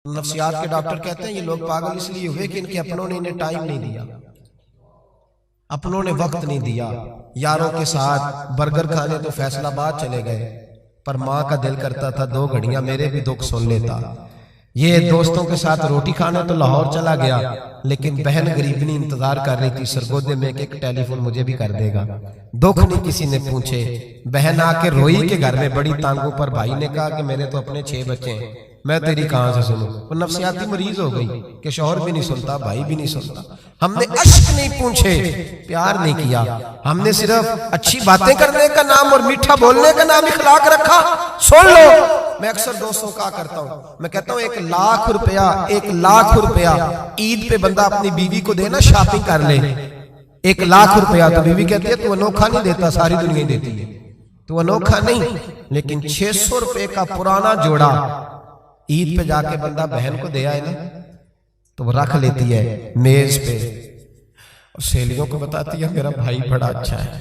نفسیات کے ڈاکٹر کہتے ہیں یہ لوگ پاگل اس لیے ہوئے کہ ان کے اپنوں نے انہیں ٹائم نہیں دیا، اپنوں نے وقت نہیں دیا۔ یاروں کے ساتھ برگر کھانے تو فیصل آباد چلے گئے، پر ماں کا دل کرتا تھا 2 گھڑیاں میرے بھی دکھ سن لیتا۔ یہ دوستوں کے ساتھ روٹی کھانے تو لاہور چلا گیا، لیکن بہن غریبنی انتظار کر رہی تھی سرگودے میں کہ ایک ٹیلی فون مجھے بھی کر دے گا۔ دکھ نہیں کسی نے پوچھے، بہن آ کے روئی کہ گھر میں بڑی تانگوں پر۔ بھائی نے کہا کہ میرے تو اپنے 6 بچے ہیں، میں تیری کہاں سے سنوں؟ وہ نفسیاتی مریض ہو گئی کہ شوہر بھی نہیں سنتا، بھائی بھی نہیں سنتا۔ ہم نے عشق نہیں پوچھے، پیار نہیں کیا، ہم نے صرف اچھی باتیں کرنے کا نام اور میٹھا بولنے کا نام اخلاق رکھا۔ سن لو، میں اکثر دوستوں کا کرتا ہوں، میں کہتا ہوں 1 لاکھ روپیہ عید پہ بندہ اپنی بیوی کو دینا، شاپنگ کر لے۔ 1 لاکھ روپیہ تو بیوی کہتی ہے تو انوکھا نہیں دیتا، ساری دنیا ہی دیتی ہے، تو انوکھا نہیں۔ لیکن 600 روپے کا پرانا جوڑا عید پہ جا کے بندہ بہن کو دے آئے نا، تو وہ رکھ لیتی ہے میز پہ، اور سہیلیوں کو بتاتی ہے میرا بھائی بڑا اچھا ہے،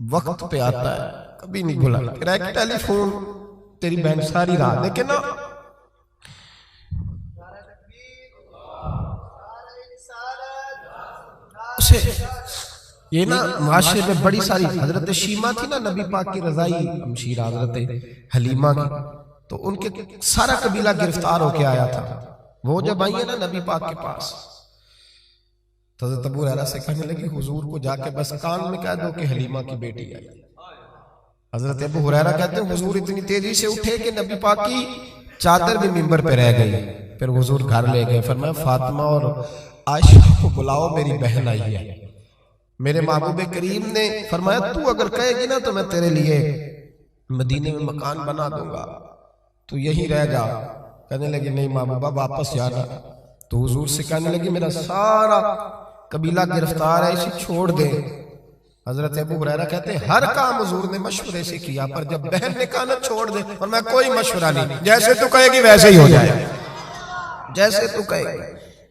وقت پہ آتا ہے، کبھی نہیں بھولا، تیرا ایک ٹیلی فون تیری بہن ساری رات۔ لیکن نا اسے یہ نا معاشرے میں بڑی ساری، حضرت شیمہ تھی نا نبی پاک کی رضائی ہمشیرہ حضرت حلیمہ کی، تو ان کے سارا قبیلہ گرفتار ہو کے آیا تھا۔ وہ جب آئی ہے نا نبی پاک کے پاس، تو حضرت ابو ہریرہ سے کہنے لگی حضور کو جا کے بس کان میں کہہ دو کہ حلیمہ کی بیٹی آئی۔ حضرت ابو ہریرہ کہتے ہیں حضور اتنی تیزی سے اٹھے کہ نبی پاک کی چادر بھی منبر پہ رہ گئی۔ پھر حضور گھر لے گئے، فرمایا فاطمہ اور عائشہ کو بلاؤ، میری بہن آئی ہے۔ میرے محبوب کریم نے فرمایا تو اگر کہے گی نا تو میں تیرے لیے مدینے میں مکان بنا دوں گا، تو یہی رہ جا۔ کہنے لگی نہیں محبوبہ واپس جانا۔ تو حضور سے کہنے لگی میرا سارا قبیلہ گرفتار ہے، اسے چھوڑ دے۔ حضرت ابو ہریرہ کہتے ہیں ہر کام حضور نے مشورے سے کیا، پر جب بہن نے کہا نا چھوڑ دے، اور میں کوئی مشورہ نہیں، جیسے تو کہے گی ویسے ہی ہو جائے گا، جیسے تو کہے گی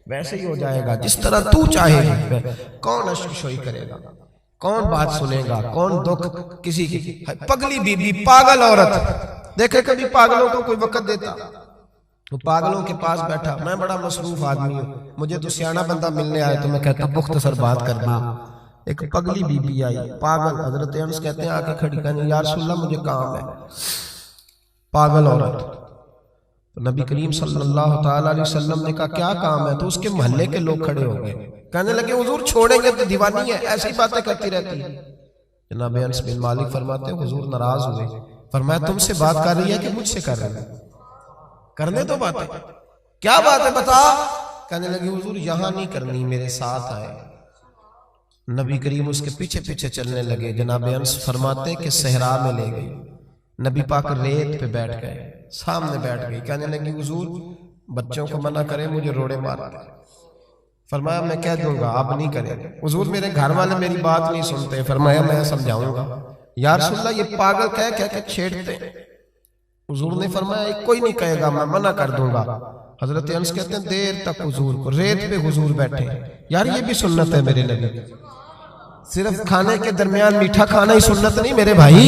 ویسے ہی ہو جائے گا، جس طرح تو چاہے گی۔ کون اشک شوئی کرے گا، کون بات سنے گا، کون دکھ کسی کی؟ پگلی بی بی، پاگل عورت، دیکھے کبھی پاگلوں کو کوئی وقت دیتا؟ وہ پاگلوں کے پاس بیٹھا، میں بڑا مصروف آدمی ہوں، مجھے تو سیاںا بندہ ملنے آئے تو میں کہتا مختصر بات کر دوں۔ ایک پگلی بی بی آئی، پاگل، حضرت انس کہتے ہیں آکے کھڑی کہنے یا رسول اللہ مجھے کام ہے۔ پاگل عورت، تو نبی کریم صلی اللہ تعالی علیہ وسلم نے کہا کیا کام ہے؟ تو اس کے محلے کے لوگ کھڑے ہو گئے، کہنے لگے حضور چھوڑیں گے تو دیوانی ہے، ایسی باتیں کرتی رہتی ہے۔ جناب انس بن مالک فرماتے ہیں حضور ناراض ہوئے، فرمایا تم سے بات کر رہی ہے کہ مجھ سے کر رہی ہے؟ کرنے تو باتیں، کیا بات ہے بتا؟ کہنے لگے حضور یہاں نہیں کرنی، میرے ساتھ آئے۔ نبی کریم اس کے پیچھے پیچھے چلنے لگے۔ جناب انس فرماتے کہ صحرا میں لے گئی، نبی پاک ریت پہ بیٹھ گئے، سامنے بیٹھ گئی، کہنے لگی حضور بچوں کو منع کرے مجھے روڑے مارتے۔ فرمایا میں کہہ دوں گا، آپ نہیں کریں گے۔ حضور میرے گھر والے میری بات نہیں سنتے، فرمایا میں سمجھاؤں گا۔ یا رسول اللہ یہ پاگل کہہ کہہ کے چھیڑتے۔ حضور نے فرمایا ایک کوئی نہیں کہے گا، میں منع کر دوں گا۔ حضرت انس کہتے ہیں دیر تک حضور کو ریت پہ حضور بیٹھے۔ یار یہ بھی سنت ہے میرے نبی، صرف کھانے کے درمیان میٹھا کھانا ہی سنت نہیں میرے بھائی،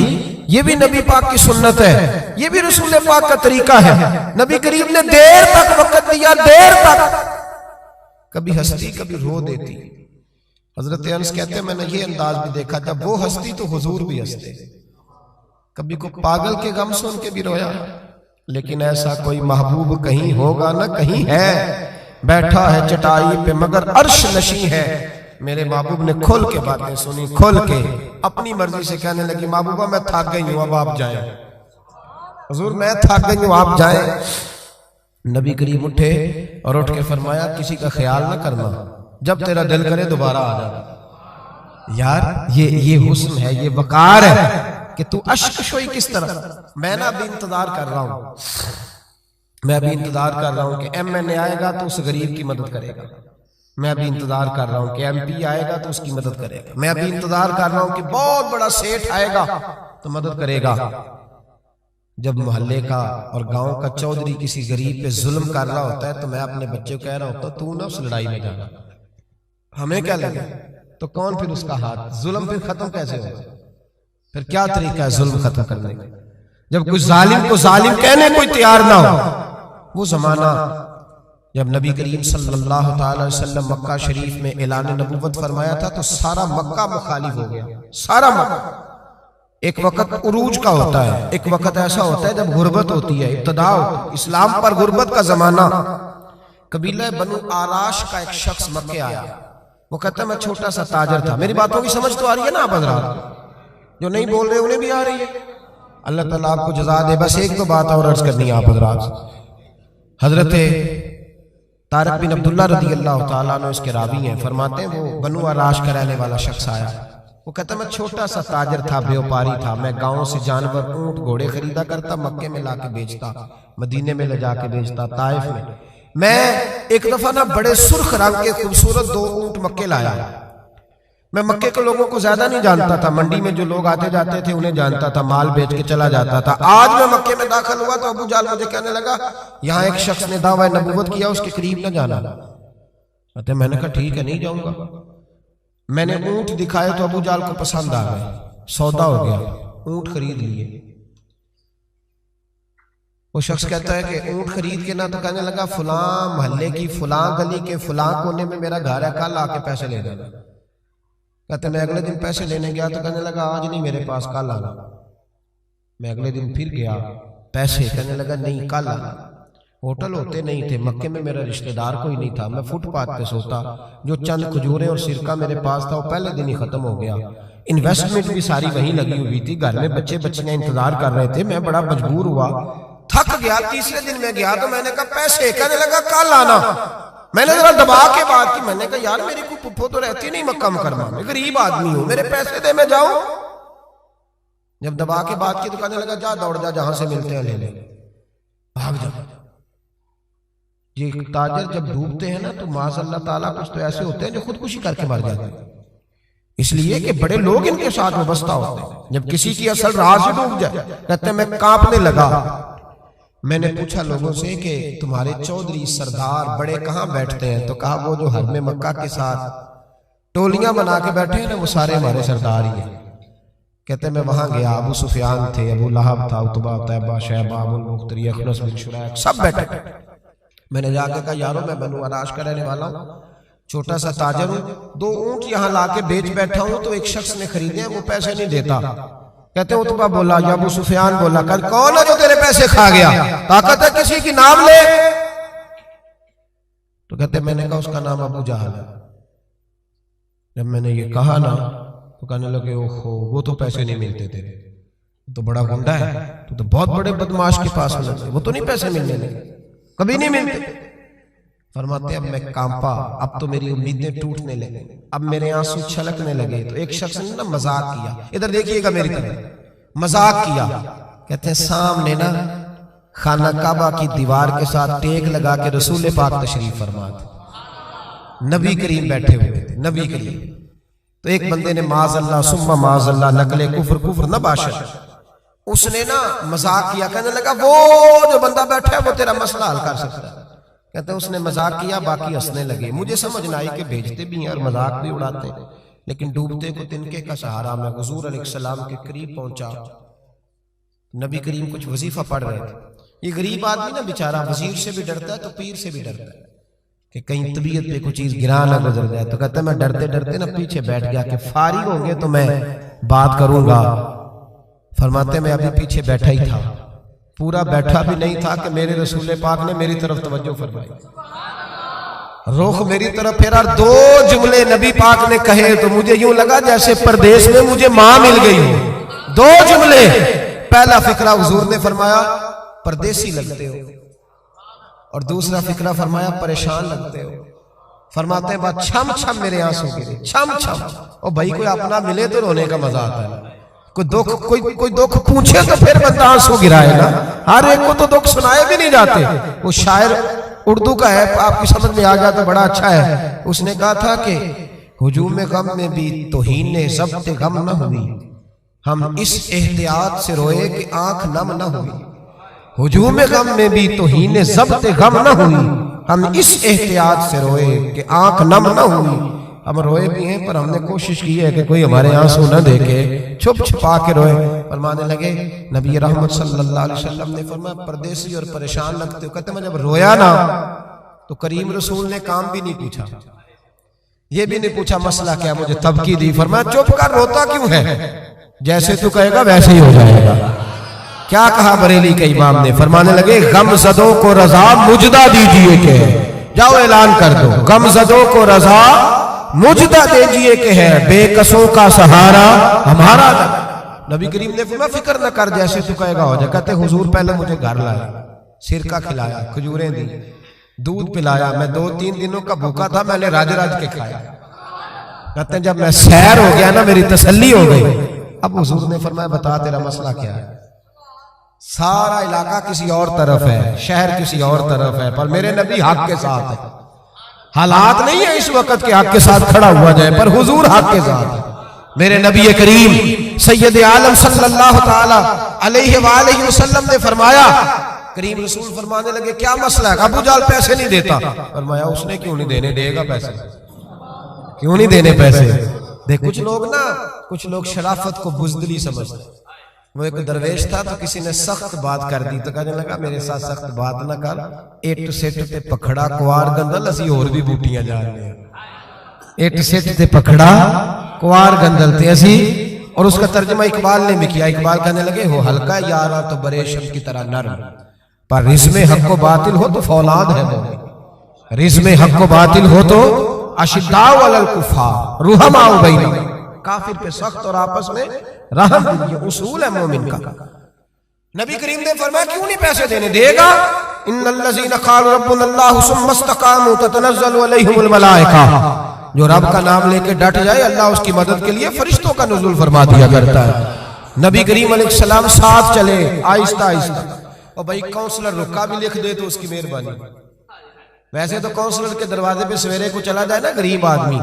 یہ بھی نبی پاک کی سنت ہے، یہ بھی رسول پاک کا طریقہ ہے۔ نبی کریم نے دیر تک وقت دیا، دیر تک، کبھی ہستی کبھی رو دیتی۔ حضرت انس کہتے ہیں میں نے یہ انداز بھی دیکھا، جب وہ ہستی تو حضور بھی ہستے، کبھی کو پاگل کے غم سن کے بھی رویا۔ لیکن ایسا کوئی محبوب کہیں ہوگا نہ کہیں ہے، بیٹھا ہے چٹائی پہ مگر عرش نشیں ہے۔ میرے محبوب نے کھل کے باتیں سنی، کھل کے اپنی مرضی سے کہنے لگی محبوبہ میں تھک گئی ہوں، اب آپ جائیں۔ حضور میں تھک گئی ہوں، آپ جائیں۔ نبی کریم اٹھے اور اٹھ کے فرمایا کسی کا خیال نہ کرنا، جب تیرا دل کرے دوبارہ آ جانا۔ یار یہ حسن ہے، یہ وقار ہے کہ تو اشک شوئی کس طرح۔ میں نہ ابھی انتظار کر رہا ہوں، میں ابھی انتظار کر رہا ہوں کہ ایم این اے آئے گا تو اس غریب کی مدد کرے گا، میں ابھی انتظار کر رہا ہوں کہ ایم پی آئے گا تو اس کی مدد کرے گا، میں ابھی انتظار کر رہا ہوں کہ بہت بڑا سیٹھ آئے گا تو مدد کرے گا۔ جب محلے کا اور گاؤں کا چودھری کسی غریب پہ ظلم کر رہا ہوتا ہے تو میں اپنے بچے کو کہہ رہا ہوتا تو نہ اس لڑائی میں جانا، ہمیں کیا لگے؟ تو کون پھر اس کا ہاتھ؟ ظلم پھر ختم کیسے ہوگا؟ پھر کیا طریقہ ہے ظلم ختم کرنے کا؟ جب کوئی ظالم کو ظالم کہنے کوئی تیار نہ ہو، وہ زمانہ جب نبی کریم صلی اللہ تعالی علیہ وسلم مکہ شریف میں اعلان نبوت فرمایا تھا تو سارا مکہ مخالف ہو گیا، سارا مکہ۔ ایک وقت عروج کا ہوتا ہے، ایک وقت ایسا ہوتا ہے جب غربت ہوتی ہے، ابتدا ہوتی ہے، اسلام پر غربت کا زمانہ۔ قبیلہ بنو آراش کا ایک شخص مکے آیا، وہ کہتا ہے میں چھوٹا سا تاجر تھا۔ میری باتوں کی سمجھ تو آ رہی ہے نا آپ حضرات؟ جو نہیں بول رہے انہیں بھی آ رہی ہے؟ اللہ تعالیٰ آپ کو جزا دے۔ بس ایک تو بات اور عرض کرنی ہے آپ حضرات۔ حضرت طارق بن عبداللہ رضی اللہ تعالیٰ عنہ اس کے راوی ہیں، فرماتے ہیں وہ بنو آراش کا رہنے والا شخص آیا، وہ کہتا ہے میں چھوٹا سا تاجر تھا، بیوپاری تھا، میں گاؤں سے جانور اونٹ گھوڑے خریدا کرتا، مکے میں لا کے بیچتا، مدینے میں لے جا کے بیچتا، طائف میں ایک دفعہ نا بڑے سرخ رنگ کے خوبصورت 2 اونٹ مکے لایا۔ میں مکے کے لوگوں کو زیادہ نہیں جانتا تھا، منڈی میں جو لوگ آتے جاتے تھے انہیں جانتا تھا، مال بیچ کے چلا جاتا تھا۔ آج میں مکے میں داخل ہوا تو ابو جہل مجھے کہنے لگا یہاں ایک شخص نے دعویٰ نبوت کیا، اس کے قریب نہ جانا۔ میں نے کہا ٹھیک ہے نہیں جاؤں گا۔ میں نے اونٹ دکھائے تو ابو جہل کو پسند آ گئے، سودا ہو گیا، اونٹ خرید لیے۔ وہ شخص کہتا ہے کہ اونٹ خرید کے نہ تو کہنے لگا فلاں محلے کی فلاں گلی کے فلاں کونے میں میرا گھر ہے، کل آ کے پیسے لے دینا۔ کہتے میں اگلے دن پیسے لینے گیا تو کہنے لگا آج نہیں میرے پاس، کل آنا۔ میں اگلے دن پھر گیا پیسے، کہنے لگا نہیں کل آنا۔ ہوٹل ہوتے نہیں تھے، مکے میں میرا رشتہ دار کوئی نہیں تھا، میں فٹ پاتھ پہ سوتا، جو چند کھجوریں اور سرکہ میرے پاس تھا وہ پہلے دن ہی ختم ہو گیا۔ انویسٹمنٹ بھی ساری وہیں لگی ہوئی تھی، گھر میں بچے بچیاں انتظار کر رہے تھے، میں بڑا مجبور ہوا، تھک گیا۔ تیسرے دن میں گیا تو میں نے کہا پیسے، کہنے لگا کل آنا۔ میں نے ذرا دبا کے بات کی، میں نے کہا یار میری کوئی پھپھو تو رہتی نہیں مکہ مکرمہ میں، غریب آدمی ہوں، میرے پیسے دے میں جاؤں۔ جب دبا کے بات کی تو کہنے لگا جا دوڑ جا، جہاں سے ملتے ہیں لے لے، بھاگ جا۔ یہ تاجر جب ڈوبتے ہیں نا تو معاذ اللہ تعالیٰ کچھ تو ایسے ہوتے ہیں جو خودکشی کر کے مر جاتے ہیں، اس لیے کہ بڑے لوگ ان کے ساتھ وابستہ ہوتے ہیں۔ جب کسی کی اصل راہ سے ڈوب جائے کہتے ہیں میں کانپنے لگا۔ میں نے پوچھا لوگوں سے کہ تمہارے چودھری سردار بڑے کہاں بیٹھتے ہیں؟ تو کہا وہ جو حرم مکہ کے ساتھ ٹولیاں بنا کے بیٹھے ہیں نا وہ سارے ہمارے سردار ہی ہیں۔ کہتے ہیں میں وہاں گیا، ابو سفیان تھے، ابو لہب تھا، عتبہ، طیبہ، شیبہ، ابو المختری، اخنس بن شریح، سب بیٹھے۔ میں نے جا کے کہا یارو میں بنو آراش کا رہنے والا ہوں، چھوٹا سا تاجر ہوں، 2 اونٹ یہاں لا کے بیچ بیٹھا ہوں تو ایک شخص نے خریدے ہیں، وہ پیسے نہیں دیتا۔ کہتے ہیں عتبہ بولا یا ابو سفیان بولا کر کون ہے جو تیرے پیسے کھا گیا؟ طاقت ہے کسی کی نام لے؟ تو کہتے ہیں میں نے کہا اس کا نام ابو جہل ہے۔ جب میں نے یہ کہا نا تو کہنے لگے اوہو وہ تو پیسے نہیں ملتے تیرے، تو بڑا گنڈا ہے، تو بہت بڑے بدماش کے پاس ملتے، وہ تو نہیں پیسے ملنے لگے، کبھی نہیں ملتے۔ فرماتے اب میں کانپا، اب تو میری امیدیں ٹوٹنے لگے، اب میرے آنسو چھلکنے لگے۔ تو ایک شخص نے نا مذاق کیا، ادھر دیکھیے گا میری طرف، مذاق کیا۔ کہتے ہیں سامنے نا خانہ کعبہ کی دیوار کے ساتھ ٹیک لگا کے رسول پاک تشریف فرما تھے، نبی کریم بیٹھے ہوئے تھے، نبی کریم۔ تو ایک بندے نے معاذ اللہ ثم معاذ اللہ نقل کفر نہ باشد، اس نے نا مذاق کیا، کہنے لگا وہ جو بندہ بیٹھا ہے وہ تیرا مسئلہ حل کر سکتا ہے۔ کہتے ہیں اس نے مذاق کیا، باقی ہنسنے لگے۔ مجھے سمجھ نہ آئی کہ بھیجتے بھی ہیں اور مذاق بھی اڑاتے ہیں، لیکن ڈوبتے کو تنکے کا سہارا۔ میں حضور علیہ السلام کے قریب پہنچا، نبی کریم کچھ وظیفہ پڑھ رہے تھے۔ یہ غریب آدمی نا بیچارہ وزیر سے بھی ڈرتا ہے تو پیر سے بھی ڈرتا ہے کہ کہیں طبیعت پہ کوئی چیز گرا نہ گزر جائے۔ تو کہتا ہے میں ڈرتے ڈرتے نا پیچھے بیٹھ گیا کہ فارغ ہوں گے تو میں بات کروں گا۔ فرماتے میں ابھی پیچھے بیٹھا ہی تھا، پورا بیٹھا بھی نہیں تھا کہ میرے رسول پاک نے میری طرف توجہ فرمائی، رخ میری طرف پھیرا، 2 جملے نبی پاک نے کہے تو مجھے یوں لگا جیسے پردیس میں مجھے ماں مل گئی ہو۔ 2 جملے، پہلا فقرہ حضور نے فرمایا پردیسی لگتے ہو، اور دوسرا فقرہ فرمایا پریشان لگتے ہو۔ فرماتے ہیں بات چھم چھم میرے آنسو گرے، چھم چھم۔ اور بھائی کوئی اپنا ملے تو رونے کا مزہ آتا ہے، کوئی دکھ پوچھے تو پھر بندہ آنسو گرائے نا، ہر ایک کو تو دکھ سنائے بھی نہیں جاتے۔ وہ شاعر اردو کا ہے، آپ کی سمجھ میں آ جائے تو بڑا اچھا ہے۔ اس نے کہا تھا کہ ہجوم غم میں بھی توہین ضبط غم نہ ہوئی، ہم اس احتیاط سے روئے کہ آنکھ نم نہ ہوئی۔ ہجوم غم میں بھی توہین ضبط غم نہ ہوئی، ہم اس احتیاط سے روئے کہ آنکھ نم نہ ہوئی۔ ہم روئے بھی ہیں پر ہم نے کوشش کی ہے کہ کوئی ہمارے آنسو نہ دیکھے، چھپ چھپا کے روئے۔ فرمانے لگے نبی رحمت صلی اللہ علیہ وسلم نے فرمایا پردیسی اور پریشان لگتے ہو۔ کہتے میں جب رویا نا تو کریم رسول نے کام بھی نہیں پوچھا، یہ بھی نہیں پوچھا مسئلہ کیا، مجھے تبکی دی، فرمایا چپ کر، روتا کیوں ہے، جیسے تو کہے گا ویسے ہی ہو جائے گا۔ کیا کہا بریلی کے امام نے؟ فرمانے لگے غم زدوں کو رضا مجدہ دیجئے کہ ہے، جاؤ اعلان کر دو، غم زدوں کو رضا مجدہ دیجئے کہ ہے، بے کسوں کا سہارا ہمارا۔ نبی کریم نے فرمایا فکر نہ کر، جیسے تو کہے گا ہو جائے۔ کہتے حضور پہلے مجھے گھر لایا، سرکہ کھلایا، کھجوریں دی، دودھ پلایا، میں 2-3 دنوں کا بھوکا تھا، میں نے راج راج کے کھایا۔ کہتے ہیں جب میں سیر ہو گیا نا، میری تسلی ہو گئی۔ اب حضور نے فرمایا بتا تیرا مسئلہ کیا ہے؟ سارا علاقہ کسی اور طرف ہے، شہر کسی اور طرف ہے، پر میرے نبی حق کے ساتھ ہے۔ حالات نہیں ہے اس وقت کہ حق کے ساتھ کھڑا ہوا جائے، پر حضور حق کے ساتھ ہے۔ میرے نبی کریم سید عالم صلی اللہ تعالی علیہ وآلہ وسلم نے فرمایا، کریم رسول فرمانے لگے کیا مسئلہ ہے؟ ابو جہل پیسے نہیں دیتا۔ فرمایا اس نے کیوں نہیں دینے، دے گا پیسے، کیوں نہیں دینے پیسے؟ دیکھ کچھ لوگ شرافت کو بزدلی سمجھتے۔ وہ ایک درویش تھا تو کسی نے سخت بات کر دی، تو کہنے لگا میرے ساتھ سخت بات نہ کر، ایٹ سیٹ تے پکھڑا کوار گندل، اسی اور بھی بوٹیاں جا رہے ہیں۔ ایٹ سیٹ تے پکھڑا کوار گندل تے اسی، اور اس کا ترجمہ اقبال نے بھی کیا۔ اقبال کہنے لگے ہو ہلکا یارا تو برے شم کی طرح نرم، پر رزم حق و باطل ہو تو فولاد ہے وہ، رزم حق و باطل ہو تو اشداء علی الکفار رحماء بینہم، کافر پہ سخت اور آپس میں رحم، یہ اصول ہے مومن کا۔ نبی کریم نے فرمایا کیوں نہیں پیسے دینے، دے گا۔ ان الذین قالوا ربنا اللہ ثم استقاموا تتنزل علیہم الملائکہ، جو رب کا نام لے کے ڈٹ جائے اللہ اس کی مدد کے لیے فرشتوں کا نزول فرما دیا کرتا ہے۔ نبی کریم علیہ السلام ساتھ چلے آہستہ آہستہ، اور بھائی کونسلر رکا بھی لکھ دے تو اس کی مہربانی۔ ویسے تو کونسلر کے دروازے پہ سویرے کو چلا جائے نا غریب آدمی،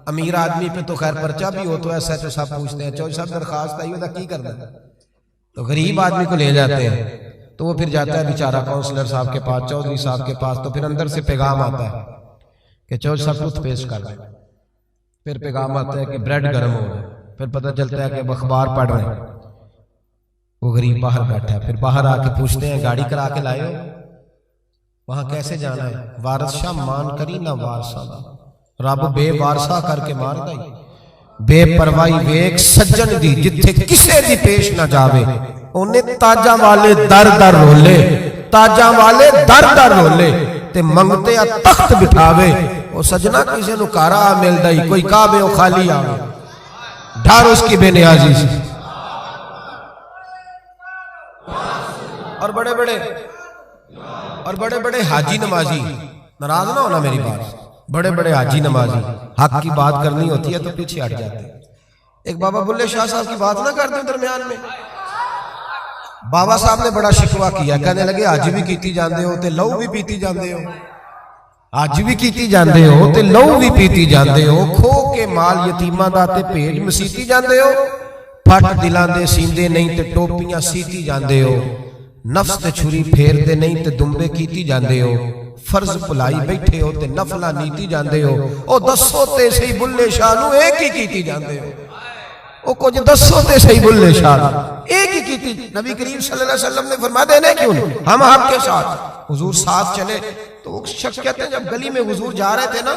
امیر آدمی پہ تو خیر پرچہ بھی ہو تو ایسا تو سب پوچھتے ہیں چوہدری صاحب درخواست آئی ہوتا کی کرنا ہے، تو غریب آدمی کو لے جاتے ہیں، تو وہ پھر جاتا ہے بیچارہ کونسلر صاحب کے پاس، چوہدری صاحب کے پاس، تو پھر اندر سے پیغام آتا ہے کہ چوہدری صاحب ٹوتھ پیسٹ کر رہے ہیں، پھر پیغام آتا ہے کہ بریڈ گرم ہو رہا ہے، پھر پتہ چلتا ہے کہ اخبار پڑھ رہے ہیں۔ وہ غریب باہر بیٹھا ہے، پھر باہر آ کے پوچھتے ہیں گاڑی کرا کے لائے ہو؟ وہاں کیسے جانا ہے؟ وارث شاہ مان کری نہ وارثہ دا، رب بے وارثہ کر کے مار دائی، بے پروائی ویک سجن دی جتھے کسے دی پیش نہ جاوے، انہیں تاجاں والے در در رولے، تاجاں والے در در رولے تے منگتے یا تخت بٹھاوے، وہ سجنہ کسے نو کارا مل دائی، کوئی کعبے و خالی آوے، ڈھار اس کی بے نیازی سے۔ اور بڑے بڑے حاجی نمازی، ناراض نہ ہونا میری بات، بڑے بڑے حاجی نمازی حق کی بات کرنی ہوتی ہے تو پیچھے ہٹ جاتے ہیں۔ ایک بابا بلے شاہ صاحب کی بات نہ کرتے درمیان میں، بابا صاحب نے بڑا شکوہ کیا، کہنے لگے آج بھی کیتی جاندے ہو تے لو بھی پیتی جاندے ہو، آج بھی کیتی جاندے ہو تے لو بھی پیتی جاندے ہو، کھو کے مال یتیماں دا تے بھیج مسیتی جاندے ہو، پھٹ دلاں دے سیندے نہیں تے ٹوپیاں سیتی جاندے ہو، نفس تے چھری پھیر دے نہیں تے دمبے کیتی جاندے ہو، فرض پلائی بیٹھے ہو تے نفلہ نیتی جاندے ہو، او دسو تے صحیح بلے شاہ نو ایک ہی کیتی جاندے ہو، او کچھ دسو تے صحیح بلے شاہ نو ایک ہی کیتی۔ نبی کریم صلی اللہ علیہ وسلم نے فرما دینے کیوں نہیں، ہم آپ کے ساتھ۔ حضور ساتھ چلے تو وہ شخص کہتے ہیں جب گلی میں حضور جا رہے تھے نا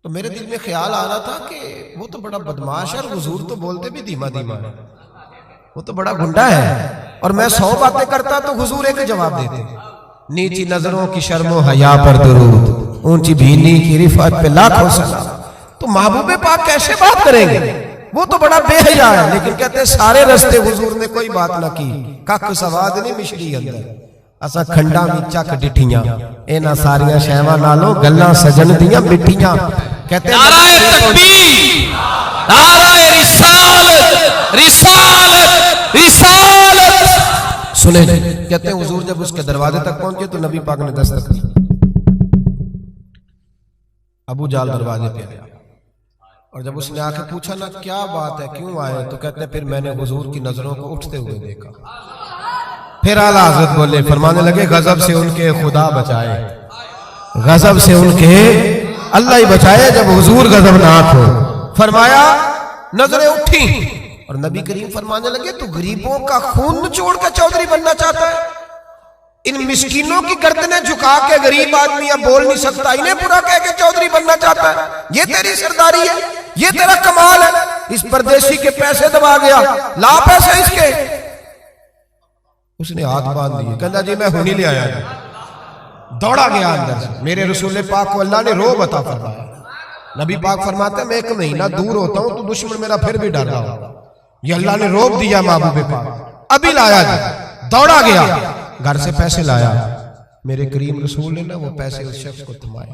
تو میرے دل میں خیال آ رہا تھا کہ وہ تو بڑا بدماش ہے، اور حضور تو بولتے بھی دھیما دھیما ہے، وہ تو بڑا گنڈا ہے، اور میں 100 باتیں کرتا تو حضور ایک جواب دیتے، نیچی نظروں کی شرم و حیا پر درود، اونچی بھینی کی رفعت پہ لاکھوں سلام۔ تو محبوب پاک کیسے بات کریں گے، وہ تو بڑا بے حیا ہے، لیکن کہتے ہیں سارے رستے حضور نے کوئی بات نہ کی، کک سواد نہیں مشری اندر، اسا کھنڈا میں چک ڈٹھیاں، اینا ساریاں شہواں نالوں گلاں سجن دیاں مٹھیاں۔ کہتے ہیں نعرہ تکبیر، نعرہ رسالت، رسالت، رسالت۔ سنیں کہتے ہیں حضور جب اس کے دروازے تک پہنچے تو نبی پاک نے دستک دی، ابو جہل دروازے پہ آیا، اور جب اس نے آ کے پوچھا نا کیا بات ہے کیوں آئے، تو کہتے ہیں پھر میں نے حضور کی نظروں کو اٹھتے ہوئے دیکھا۔ پھر اعلیٰ حضرت بولے، فرمانے لگے غضب سے ان کے خدا بچائے، غضب سے ان کے اللہ ہی بچائے جب حضور غضبناک ہو۔ فرمایا نظریں اٹھی، اور نبی کریم فرمانے لگے تو غریبوں کا خون نچوڑ کے چودھری بننا چاہتا ہے؟ ان مسکینوں کی گردنیں جھکا کے غریب آدمی اب بول نہیں سکتا، انہیں برا کہہ کے چودھری بننا چاہتا ہے، یہ تیری سرداری ہے، یہ تیرا کمال ہے۔ اس پردیسی کے پیسے دبا گیا، لا پیسے اس کے، اس نے ہاتھ باندھ دیے، کہتا جی میں ہونی لے آیا ہوں۔ دوڑا گیا اندر سے۔ میرے رسول پاک کو اللہ نے روب عطا فرمایا۔ نبی پاک فرماتے ہیں میں 1 مہینہ دور ہوتا ہوں تو دشمن میرا پھر بھی ڈر رہا ہو، یہ اللہ نے روب دیا محبوب پاک، ابھی لایا جا۔ دوڑا گیا، گھر سے پیسے لایا، میرے کریم رسول نے وہ پیسے اس شخص کو تھمائے۔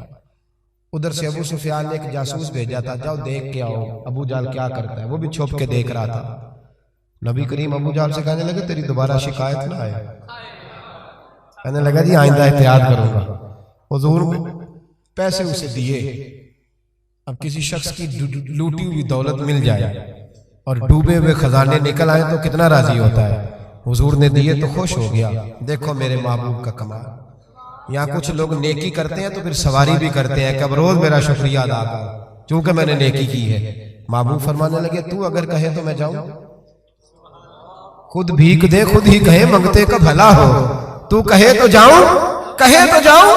ادھر سے ابو سفیان نے ایک جاسوس بھیجا تھا، جاؤ دیکھ کے آؤ ابو جہل کیا کرتا ہے، وہ بھی چھپ کے دیکھ رہا تھا۔ نبی کریم ابو جہل سے کہنے لگے تیری دوبارہ شکایت نہ آئے، کہنے لگا جی آئندہ احتیاط کروں گا۔ حضور نے پیسے اسے دیے۔ اب کسی شخص کی لوٹی ہوئی دولت مل جائے اور ڈوبے ہوئے خزانے نکل آئے تو کتنا راضی ہوتا ہے۔ حضور نے دیے تو خوش ہو گیا، دیکھو میرے محبوب کا کمال۔ یہاں کچھ لوگ نیکی کرتے ہیں تو پھر سواری بھی کرتے ہیں کہ اب روز میرا شکریہ ادا کرو چونکہ میں نے نیکی کی ہے۔ محبوب فرمانے لگے تو اگر کہے تو میں جاؤں، خود بھیک دے خود ہی کہے منگتے کا بھلا ہو، تو کہے تو جاؤں، کہے تو جاؤں۔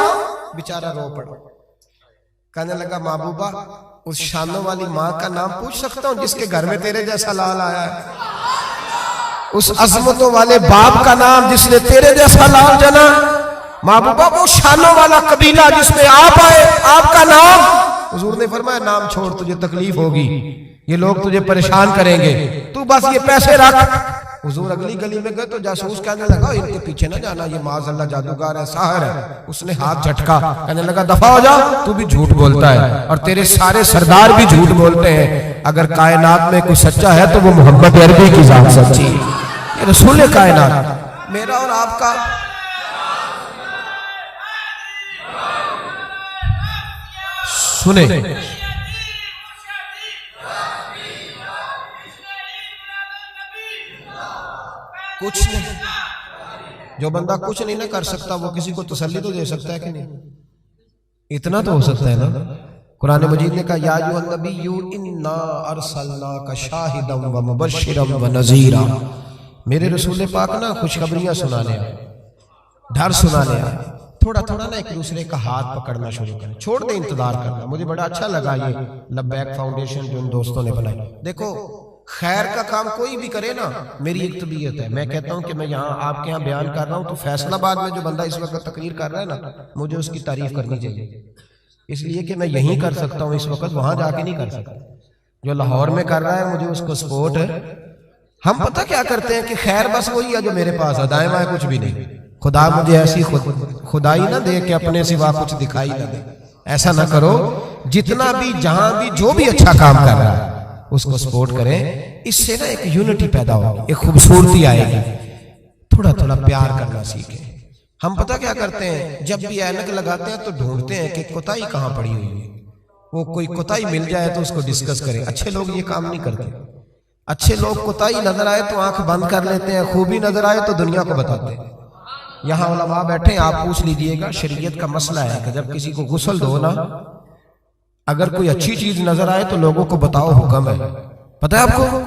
بیچارہ رو پڑا، کہنے لگا محبوبہ اس شانوں والی ماں کا نام پوچھ سکتا ہوں جس کے گھر میں تیرے جیسا لال آیا ہے، اس عظمتوں والے باپ کا نام جس نے تیرے جیسا لال جنا؟ محبوبہ وہ شانوں والا قبیلہ جس میں آپ آئے، آپ کا نام؟ حضور نے فرمایا نام چھوڑ، تجھے تکلیف ہوگی، یہ لوگ تجھے پریشان کریں گے، تو بس یہ پیسے رکھ۔ حضور اگلی گلی میں گئے تو جاسوس کہنے لگا ان کے پیچھے نہ جانا، یہ معاذ اللہ جادوگر ہے، ساحر ہے۔ اس نے ہاتھ جھٹکا، کہنے لگا دفع ہو جا، تو بھی جھوٹ بولتا ہے اور تیرے سارے سردار بھی جھوٹ بولتے ہیں، اگر کائنات میں کوئی سچا ہے تو وہ محمد عربی کی ذات سچی ہے، یہ رسول کائنات۔ میرا اور آپ کا سنیں کچھ نہیں، جو بندہ کچھ نہیں نہ کر سکتا وہ کسی کو تسلی تو دے سکتا ہے کہ نہیں؟ اتنا تو ہو سکتا ہے نا۔ قرآن مجید نے کہا یا ایھا النبی انا ارسلناک شاہدا ومبشرا ونذیرا، میرے رسول پاک نا خوشخبریاں سنانے آئے، ڈر سنانے آئے۔ تھوڑا تھوڑا نا ایک دوسرے کا ہاتھ پکڑنا شروع کریں، چھوڑ دیں انتظار کرنا۔ مجھے بڑا اچھا لگا یہ لبیک فاؤنڈیشن جو ان دوستوں نے بنائی۔ دیکھو خیر کا کام کوئی بھی کرے نا، میری ایک طبیعت ہے، میں کہتا ہوں کہ میں یہاں آپ کے یہاں بیان کر رہا ہوں تو فیصل آباد میں جو بندہ اس وقت تقریر کر رہا ہے نا، مجھے اس کی تعریف کرنی چاہیے، اس لیے کہ میں یہیں کر سکتا ہوں اس وقت، وہاں جا کے نہیں کر سکتا۔ جو لاہور میں کر رہا ہے مجھے اس کو سپورٹ ہے۔ ہم پتہ کیا کرتے ہیں کہ خیر بس وہی ہے جو میرے پاس ہے، دائیں بائیں کچھ بھی نہیں۔ خدا مجھے ایسی خدائی نہ دے کہ اپنے سوا کچھ دکھائی نہ دے، ایسا نہ کرو۔ جتنا بھی جہاں بھی جو بھی اچھا کام کر رہا ہے اس کو سپورٹ کریں، اس سے نا ایک یونٹی پیدا ہوگی، ایک خوبصورتی آئے گی۔ تھوڑا تھوڑا پیار کرنا سیکھیں۔ ہم پتہ کیا کرتے ہیں، جب بھی اینک لگاتے ہیں تو ڈھونڈتے ہیں کہ کوتاہی کہاں پڑی ہوئی ہے، وہ کوئی کوتاہی مل جائے تو اس کو ڈسکس کریں۔ اچھے لوگ یہ کام نہیں کرتے، اچھے لوگ کوتاہی نظر آئے تو آنکھ بند کر لیتے ہیں، خوبی نظر آئے تو دنیا کو بتاتے ہیں۔ یہاں علماء بیٹھے ہیں، آپ پوچھ لیجئے گا، شریعت کا مسئلہ ہے کہ جب کسی کو غسل دو نا، اگر کوئی اچھی چیز نظر آئے تو لوگوں کو بتاؤ، حکم ہے۔ پتہ ہے آپ کو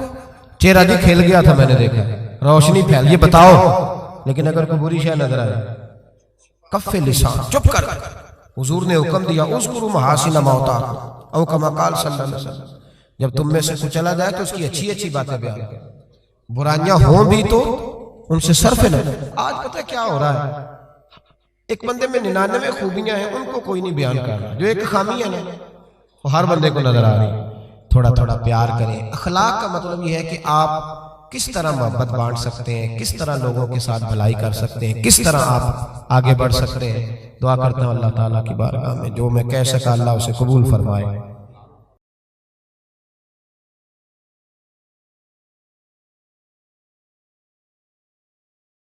چہرہ جی کھیل گیا تھا، میں نے دیکھا، روشنی پھیل، یہ بتاؤ۔ لیکن اگر کوئی بری شے نظر آئے، کف لسان، چپ کر۔ حضور نے حکم دیا اذکروا محاسن موتاکم، او کما قال صلی اللہ علیہ وسلم، جب تم میں سے کوئی چلا جائے تو اس کی اچھی اچھی باتیں بیان کرو، برائیاں ہوں بھی تو ان سے صرف نہ۔ آج پتہ کیا ہو رہا ہے، ایک بندے میں 99 خوبیاں ہیں، ان کو کوئی نہیں بیان کر رہا، جو ایک خامی ہے نا وہ ہر بندے کو نظر آ رہی ہے۔ تھوڑا تھوڑا پیار کریں۔ اخلاق کا مطلب یہ ہے کہ آپ کس طرح محبت بانٹ سکتے ہیں، کس طرح لوگوں کے ساتھ بھلائی کر سکتے ہیں، کس طرح آپ آگے بڑھ سکتے ہیں۔ دعا کرتا ہوں اللہ تعالیٰ کی بارگاہ میں جو میں کہہ سکا اللہ اسے قبول فرمائے۔